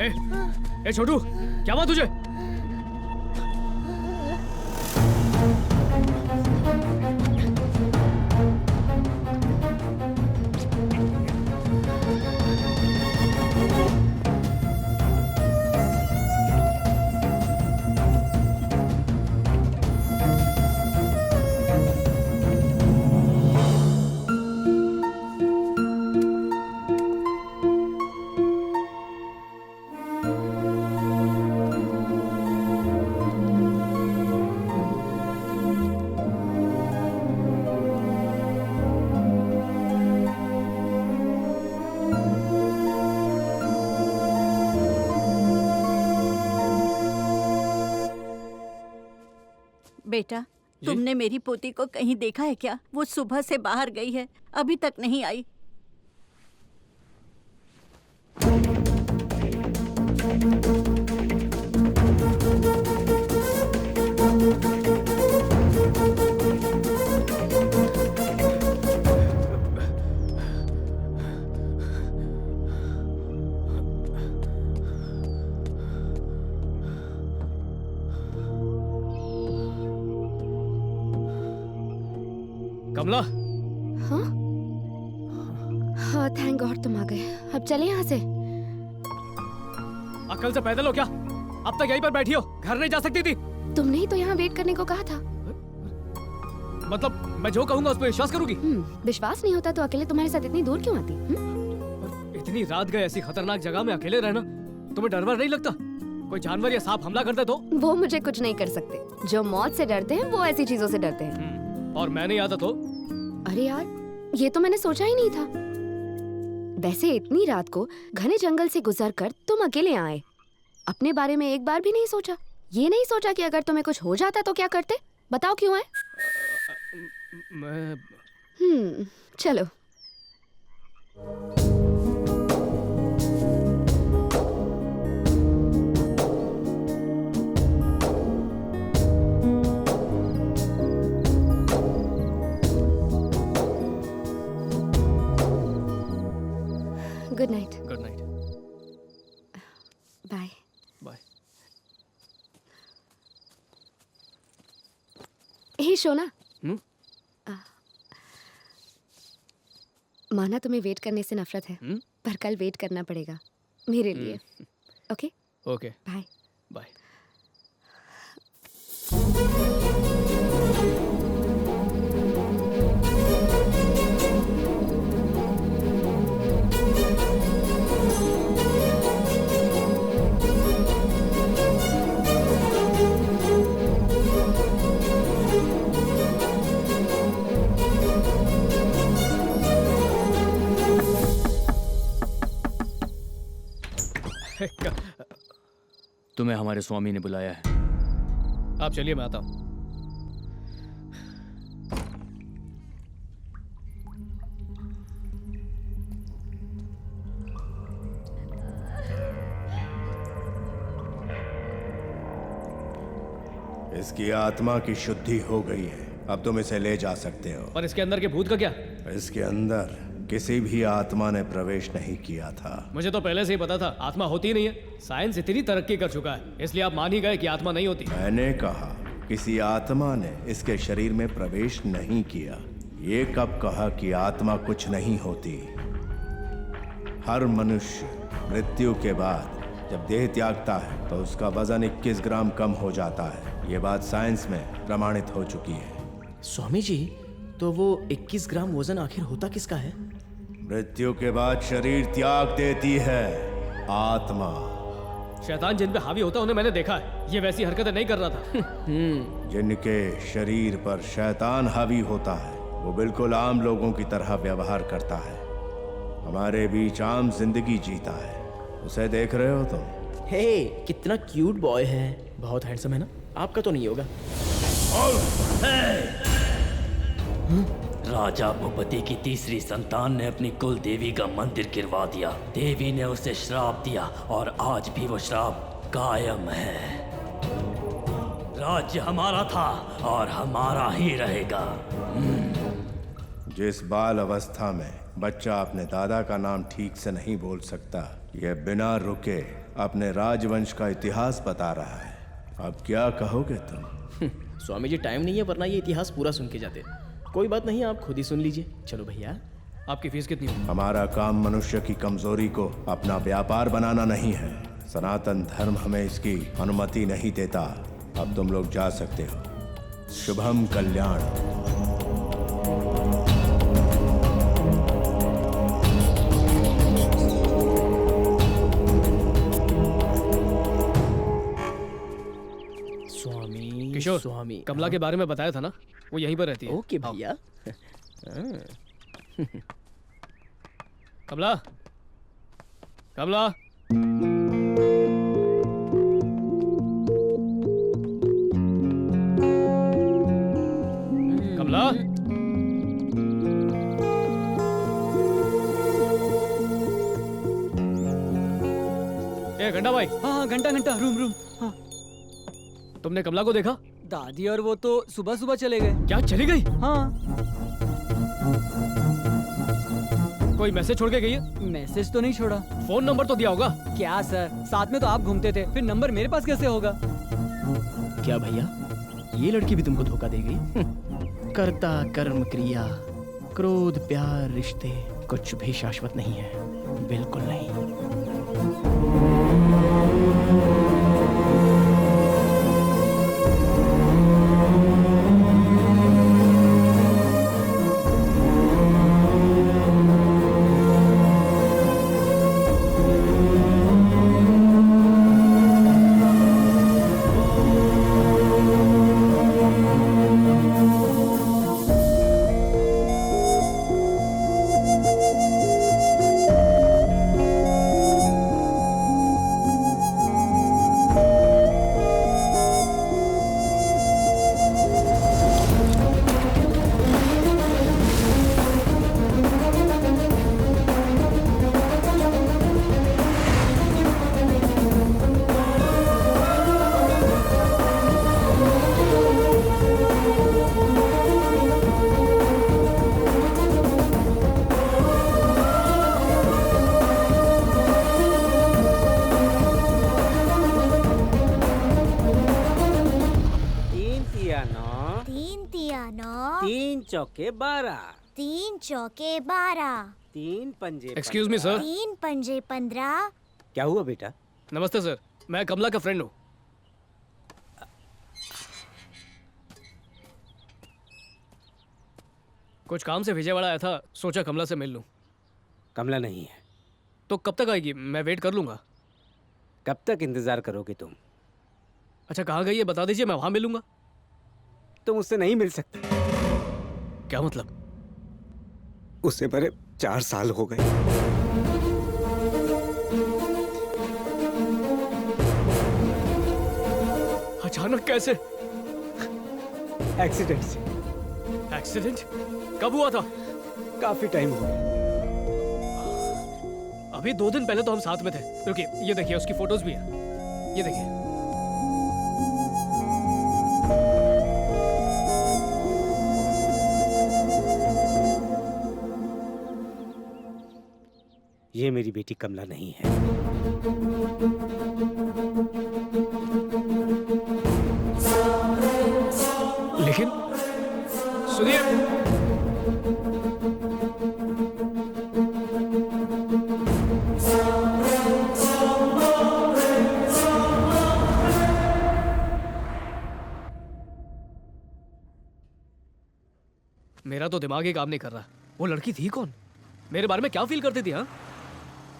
ए छोटू, क्या बात तुझे? बेटा, तुमने मेरी पोती को कहीं देखा है क्या? वो सुबह से बाहर गई है, अभी तक नहीं आई। कमला। हाँ? हाँ, थैंक गॉड तुम आ गए। अब चले यहाँ से। अक्ल से पैदल हो क्या? अब तक यहीं पर बैठी हो, घर नहीं जा सकती थी? तुमने ही तो यहाँ वेट करने को कहा था। मतलब मैं जो कहूँगा उस पर विश्वास करूंगी? विश्वास नहीं होता तो अकेले तुम्हारे साथ इतनी दूर क्यों आती? इतनी रात गए ऐसी खतरनाक जगह में अकेले रहना, तुम्हें डर वर नहीं लगता? कोई जानवर या सांप हमला करते तो? वो मुझे कुछ नहीं कर सकते। जो मौत से डरते हैं वो ऐसी चीजों से डरते हैं। और मैं नहीं आता तो? अरे यार, ये तो मैंने सोचा ही नहीं था। वैसे इतनी रात को घने जंगल से गुजर कर तुम अकेले आए, अपने बारे में एक बार भी नहीं सोचा? ये नहीं सोचा कि अगर तुम्हें कुछ हो जाता तो क्या करते? बताओ क्यों आए? चलो। Good night. Good night. Bye. Bye. Hey सोना, माना तुम्हें वेट करने से नफरत है, पर कल वेट करना पड़ेगा मेरे लिए। ओके? ओके। बाय। बाय। तुम्हें हमारे स्वामी ने बुलाया है। आप चलिए, मैं आता हूँ। इसकी आत्मा की शुद्धि हो गई है, अब तुम इसे ले जा सकते हो। पर इसके अंदर के भूत का क्या? इसके अंदर किसी भी आत्मा ने प्रवेश नहीं किया था। मुझे तो पहले से ही पता था आत्मा होती नहीं है। साइंस इतनी तरक्की कर चुका है, इसलिए आप मान ही गए कि आत्मा नहीं होती। मैंने कहा किसी आत्मा ने इसके शरीर में प्रवेश नहीं किया। ये कब कहा कि आत्मा कुछ नहीं होती? हर मनुष्य मृत्यु के बाद जब देह त्यागता है तो उसका वजन 21 ग्राम कम हो जाता है। ये बात साइंस में प्रमाणित हो चुकी है। स्वामी जी, तो वो 21 ग्राम वजन आखिर होता किसका है? मृत्यु के बाद शरीर त्याग देती है आत्मा। शैतान जिन पे हावी होता है उन्हें मैंने देखा है, ये वैसी हरकतें नहीं कर रहा था। जिनके शरीर पर शैतान हावी होता है वो बिल्कुल आम लोगों की तरह व्यवहार करता है, हमारे बीच आम जिंदगी जीता है। उसे देख रहे हो तुम? हे, कितना क्यूट बॉय है। बहुत हैंडसम है ना? आपका तो नहीं होगा। राजा भूपति की तीसरी संतान ने अपनी कुल देवी का मंदिर गिरवा दिया। देवी ने उसे श्राप दिया और आज भी वो श्राप कायम है। राज्य हमारा था और हमारा ही रहेगा। जिस बाल अवस्था में बच्चा अपने दादा का नाम ठीक से नहीं बोल सकता, यह बिना रुके अपने राजवंश का इतिहास बता रहा है। अब क्या कहोगे तुम? स्वामी जी टाइम नहीं है, वरना ये इतिहास पूरा सुन के जाते। कोई बात नहीं, आप खुद ही सुन लीजिए। चलो भैया। आपकी फीस कितनी होगी? हमारा काम मनुष्य की कमजोरी को अपना व्यापार बनाना नहीं है। सनातन धर्म हमें इसकी अनुमति नहीं देता। अब तुम लोग जा सकते हो। शुभम कल्याण। स्वामी किशोर, स्वामी कमला के बारे में बताया था ना, वो यहीं पर रहती है। ओके भैया। कमला, कमला, कमला। ए घंटा भाई, हाँ घंटा घंटा रूम। हाँ तुमने कमला को देखा? दादी और वो तो सुबह सुबह चले गए। क्या चली गई? हाँ कोई मैसेज छोड़ के गई है? मैसेज तो नहीं छोड़ा। फोन नंबर तो दिया होगा। क्या सर, साथ में तो आप घूमते थे, फिर नंबर मेरे पास कैसे होगा? क्या भैया, ये लड़की भी तुमको धोखा दे गई? कर्ता कर्म क्रिया, क्रोध प्यार रिश्ते कुछ भी शाश्वत नहीं है, बिल्कुल नहीं। चौके 12, 3 चौके 12, 3 पंजे। Excuse me sir. 3 पंजे 15। क्या हुआ बेटा? नमस्ते सर, मैं कमला का फ्रेंड हूँ। कुछ काम से विजयवाड़ा आया था, सोचा कमला से मिल लूं। कमला नहीं है। तो कब तक आएगी? मैं वेट कर लूंगा। कब तक इंतजार करोगे तुम? अच्छा कहाँ गई है बता दीजिए, मैं वहां मिलूंगा। तुम उससे नहीं मिल सकते। क्या मतलब? उससे मरे 4 साल हो गए। अचानक कैसे? एक्सीडेंट से। एक्सीडेंट? कब हुआ था? काफी टाइम हो गया। अभी 2 दिन पहले तो हम साथ में थे। रुकिए, ये देखिए उसकी फोटोज भी है, ये देखिए। ये मेरी बेटी कमला नहीं है। लेकिन सुनिए, मेरा तो दिमाग ही काम नहीं कर रहा। वो लड़की थी कौन? मेरे बारे में क्या फील करती थी? हाँ,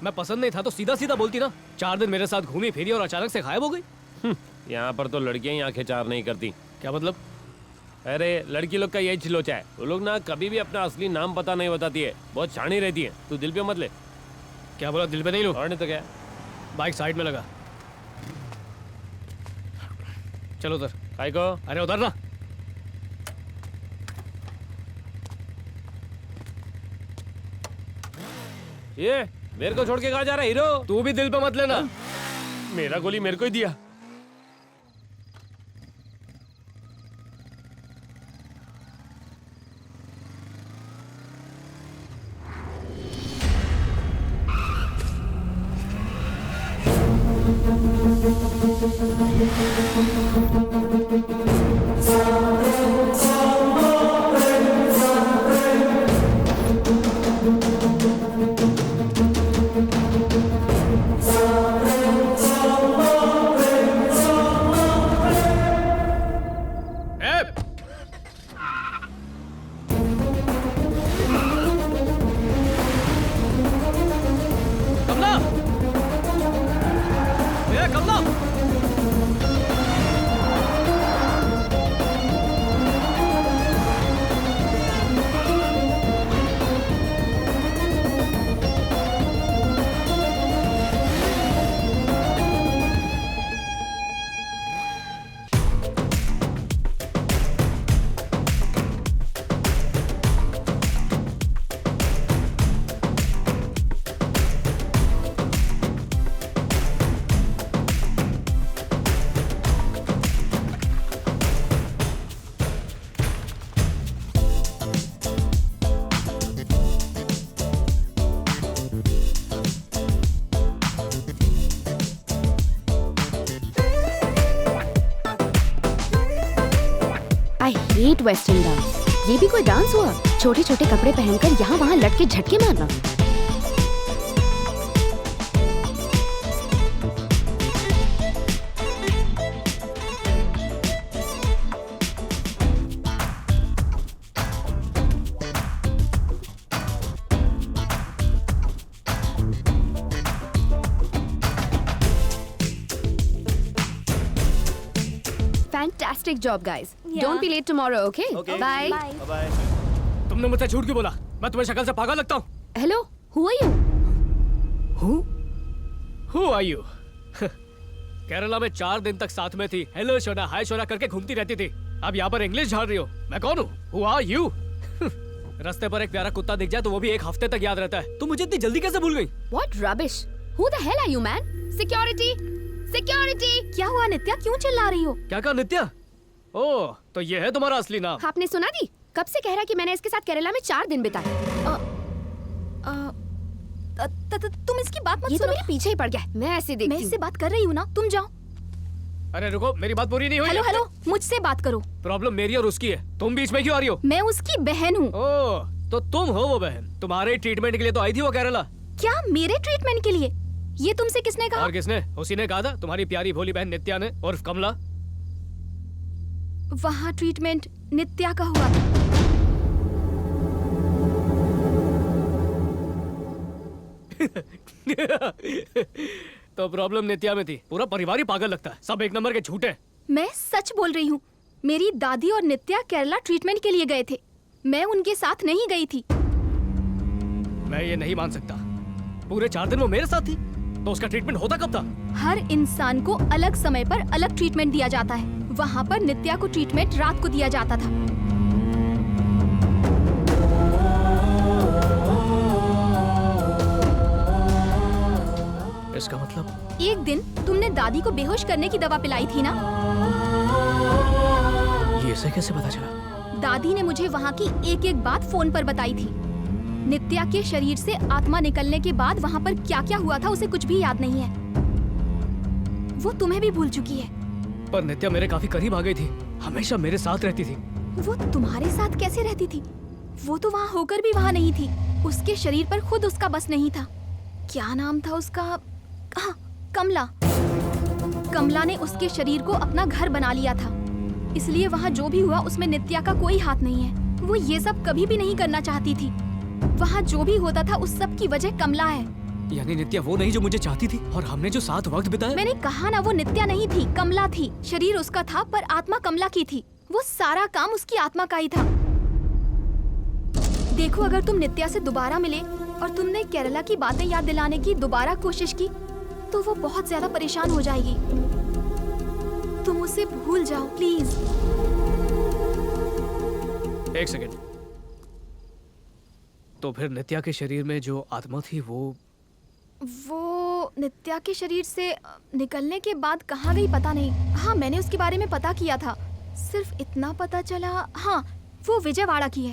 मैं पसंद नहीं था तो सीधा सीधा बोलती ना। 4 दिन मेरे साथ घूमी फिरी और अचानक से गायब हो गई। यहाँ पर तो लड़कियां ही आंखें चार नहीं करती। क्या मतलब? अरे लड़की लोग का यही छिलोचा है, वो लोग ना कभी भी अपना असली नाम पता नहीं बताती है, बहुत शानी रहती है। तू दिल पे मत ले। क्या बोला? दिल पे नहीं लूं? और नहीं तो क्या। बाइक साइड में लगा। चलो उधर। काय को? अरे उधर ना। ये मेरे को छोड़ के कहाँ जा रहा है हीरो? तू भी दिल पे मत लेना। मेरा गोली मेरे को ही दिया। कमला, ए कमला, आई हेट वेस्टर्न डांस। ये भी कोई डांस हुआ? छोटे छोटे कपड़े पहनकर यहाँ वहाँ लटके झटके मारना। Fantastic job, guys. Don't be late tomorrow, okay? Bye. Bye. तुमने मुझसे झूठ क्यों बोला? मैं तुम्हें शक्ल से पागल लगता हूँ? Hello, who are you? Who are you? Kerala में 4 दिन तक साथ में थी, हेलो शोना हाय शोना करके घूमती रहती थी। अब यहाँ पर इंग्लिश झाड़ रही हो। मैं कौन हूँ? Who are you? रास्ते पर एक प्यारा कुत्ता दिख जाए तो वो भी 1 हफ्ते तक याद रहता है। तुम मुझे इतनी जल्दी कैसे भूल गई? What rubbish? Who the hell are you, man? Security! Security! क्या हुआ नित्या? क्यों चिल्ला रही हो? क्या कहा नित्या? ओह, तो ये है तुम्हारा असली नाम? आपने सुना नहीं? कब से कह रहा है कि मैंने इसके साथ केरला में 4 दिन बिताए। तुम इसकी बात मत ये सुनो। तो मेरे पीछे ही पड़ गया है। मैं ऐसे देखती मैं इससे बात कर रही हूँ ना, तुम जाओ। अरे रुको, मेरी बात पूरी नहीं हुई। हेलो हेलो, मुझसे बात करो। प्रॉब्लम मेरी और उसकी है, तुम बीच में क्यों आ रही हो? मैं उसकी बहन हूँ। ओह, तो तुम हो वो बहन। तुम्हारे ट्रीटमेंट के लिए तो आई थी वो केरला। क्या मेरे ट्रीटमेंट के लिए? ये तुमसे किसने कहा? और किसने? उसी ने कहा था, तुम्हारी प्यारी भोली बहन नित्या ने, और कमला। वहाँ ट्रीटमेंट नित्या का हुआ था। तो प्रॉब्लम नित्या में थी। पूरा परिवार ही पागल लगता है, सब एक नंबर के झूठे। मैं सच बोल रही हूँ। मेरी दादी और नित्या केरला ट्रीटमेंट के लिए गए थे। मैं उनके साथ नहीं गई थी। मैं ये नहीं मान सकता। पूरे 4 दिन वो मेरे साथ थी, तो उसका ट्रीटमेंट होता कब था? हर इंसान को अलग समय पर अलग ट्रीटमेंट दिया जाता है। वहाँ पर नित्या को ट्रीटमेंट रात को दिया जाता था। इसका मतलब? एक दिन तुमने दादी को बेहोश करने की दवा पिलाई थी ना? ये इसे कैसे पता चला? दादी ने मुझे वहाँ की एक एक बात फोन पर बताई थी। नित्या के शरीर से आत्मा निकलने के बाद वहाँ पर क्या क्या हुआ था उसे कुछ भी याद नहीं है। वो तुम्हें भी भूल चुकी है। पर नित्या मेरे काफी करीब आ गई थी, हमेशा मेरे साथ रहती थी। वो तुम्हारे साथ कैसे रहती थी? वो तो वहाँ होकर भी वहाँ नहीं थी। उसके शरीर पर खुद उसका बस नहीं था। क्या नाम था उसका? हाँ, कमला। कमला ने उसके शरीर को अपना घर बना लिया था, इसलिए वहाँ जो भी हुआ उसमें नित्या का कोई हाथ नहीं है। वो ये सब कभी भी नहीं करना चाहती थी। वहाँ जो भी होता था उस सब की वजह कमला है। यानी नित्या वो नहीं जो मुझे चाहती थी, और हमने जो साथ वक्त बिताया? मैंने कहा ना, वो नित्या नहीं थी, कमला थी। शरीर उसका था पर आत्मा कमला की थी। वो सारा काम उसकी आत्मा का ही था। देखो, अगर तुम नित्या से दोबारा मिले और तुमने केरला की बातें याद दिलाने की दोबारा कोशिश की तो वो बहुत ज्यादा परेशान हो जाएगी। तुम उसे भूल जाओ प्लीज। एक सेकंड। तो फिर नित्या के शरीर में जो आत्मा थी वो नित्या के शरीर से निकलने के बाद कहाँ गई पता नहीं। हाँ, मैंने उसके बारे में पता किया था। सिर्फ इतना पता चला, हाँ, वो विजयवाड़ा की है।